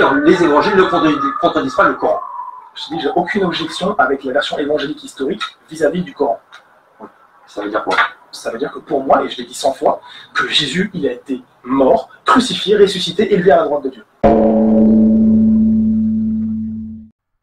dire les évangiles ne contredisent pas le Coran. Je dis, j'ai aucune objection avec la version évangélique historique vis-à-vis du Coran. Ça veut dire quoi? Ça veut dire que pour moi, et je l'ai dit 100 fois, que Jésus, il a été mort, crucifié, ressuscité, élevé à la droite de Dieu.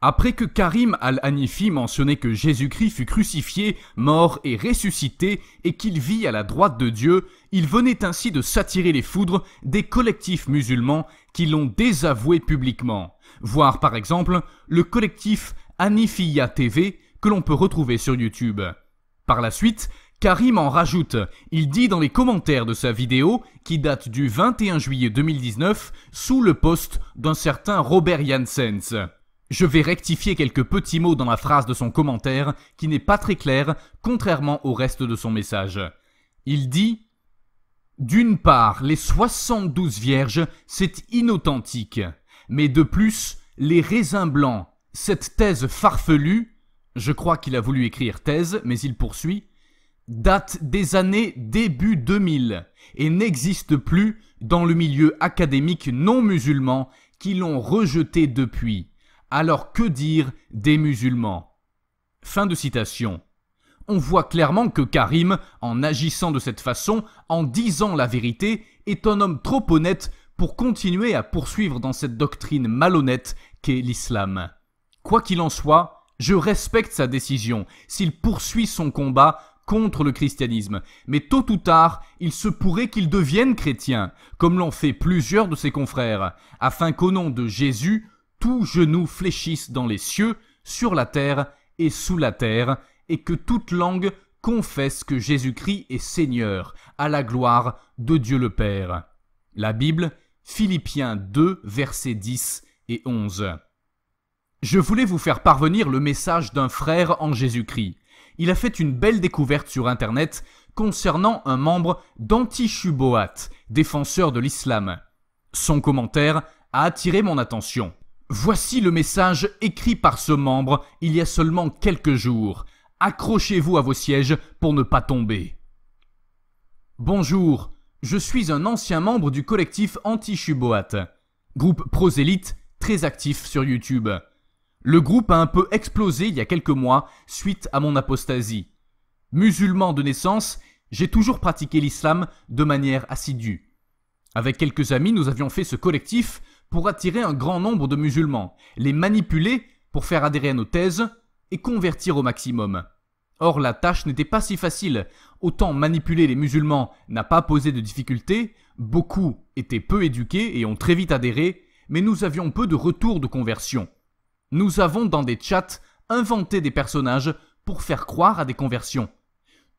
Après que Karim Al-Hanifi mentionnait que Jésus-Christ fut crucifié, mort et ressuscité et qu'il vit à la droite de Dieu, il venait ainsi de s'attirer les foudres des collectifs musulmans qui l'ont désavoué publiquement. Voir par exemple le collectif Hanifiya TV que l'on peut retrouver sur YouTube. Par la suite, Karim en rajoute, il dit dans les commentaires de sa vidéo, qui date du 21 juillet 2019, sous le post d'un certain Robert Janssens. Je vais rectifier quelques petits mots dans la phrase de son commentaire qui n'est pas très clair, contrairement au reste de son message. Il dit « D'une part, les 72 vierges, c'est inauthentique. Mais de plus, les raisins blancs, cette thèse farfelue, je crois qu'il a voulu écrire thèse, mais il poursuit, date des années début 2000 et n'existe plus dans le milieu académique non musulman qui l'ont rejeté depuis. Alors que dire des musulmans ?» Fin de citation. On voit clairement que Karim, en agissant de cette façon, en disant la vérité, est un homme trop honnête pour continuer à poursuivre dans cette doctrine malhonnête qu'est l'islam. Quoi qu'il en soit, je respecte sa décision s'il poursuit son combat contre le christianisme, mais tôt ou tard, il se pourrait qu'il devienne chrétien, comme l'ont fait plusieurs de ses confrères, afin qu'au nom de Jésus, tout genou fléchisse dans les cieux, sur la terre et sous la terre, et que toute langue confesse que Jésus-Christ est Seigneur, à la gloire de Dieu le Père. La Bible, Philippiens 2, versets 10 et 11. Je voulais vous faire parvenir le message d'un frère en Jésus-Christ. Il a fait une belle découverte sur Internet concernant un membre d'Anti-Shubohat, défenseur de l'islam. Son commentaire a attiré mon attention. Voici le message écrit par ce membre il y a seulement quelques jours. Accrochez-vous à vos sièges pour ne pas tomber. Bonjour, je suis un ancien membre du collectif Anti-Shubohat, groupe prosélyte très actif sur YouTube. Le groupe a un peu explosé il y a quelques mois suite à mon apostasie. Musulman de naissance, j'ai toujours pratiqué l'islam de manière assidue. Avec quelques amis, nous avions fait ce collectif pour attirer un grand nombre de musulmans, les manipuler pour faire adhérer à nos thèses et convertir au maximum. Or, la tâche n'était pas si facile. Autant manipuler les musulmans n'a pas posé de difficultés, beaucoup étaient peu éduqués et ont très vite adhéré, mais nous avions peu de retours de conversion. Nous avons dans des chats inventé des personnages pour faire croire à des conversions.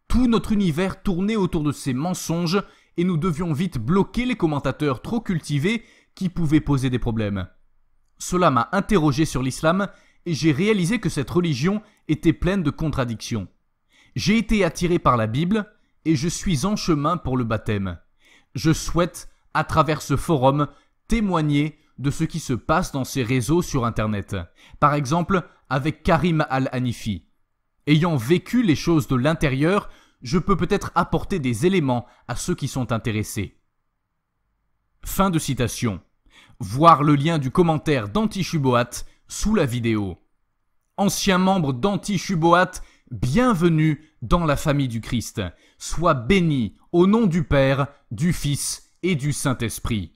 Tout notre univers tournait autour de ces mensonges et nous devions vite bloquer les commentateurs trop cultivés qui pouvaient poser des problèmes. Cela m'a interrogé sur l'islam et j'ai réalisé que cette religion était pleine de contradictions. J'ai été attiré par la Bible et je suis en chemin pour le baptême. Je souhaite, à travers ce forum, témoigner de ce qui se passe dans ces réseaux sur Internet. Par exemple, avec Karim Al-Hanifi. Ayant vécu les choses de l'intérieur, je peux peut-être apporter des éléments à ceux qui sont intéressés. Fin de citation. Voir le lien du commentaire d'Anti-Shubohat sous la vidéo. Ancien membre d'Anti-Shubohat, bienvenue dans la famille du Christ. Sois béni au nom du Père, du Fils et du Saint-Esprit.